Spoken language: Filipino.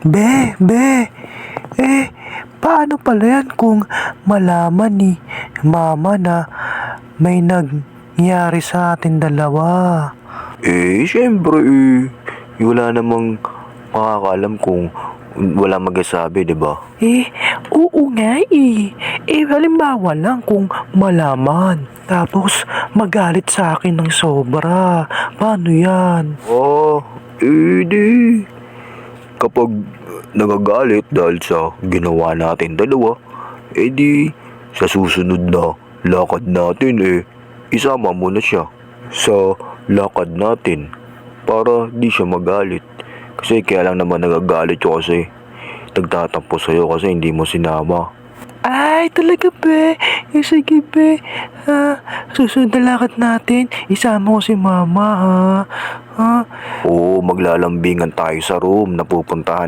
Be, paano pala yan kung malaman ni Mama na may nangyari sa atin dalawa? Siyempre wala namang makakaalam kung wala magsasabi, di ba? Oo nga halimbawa lang kung malaman, tapos magalit sa akin ng sobra. Paano yan? Di kapag nagagalit dahil sa ginawa natin dalawa, di sa susunod na lakad natin isama mo na siya sa lakad natin para di siya magalit. Kasi kaya lang naman nagagalit siya kasi nagtatampo sa'yo kasi hindi mo sinama. Ay, talaga be? Sige be. Susunod na lakad natin, isama ko si Mama ha. Oo, maglalambingan tayo sa room na pupuntahan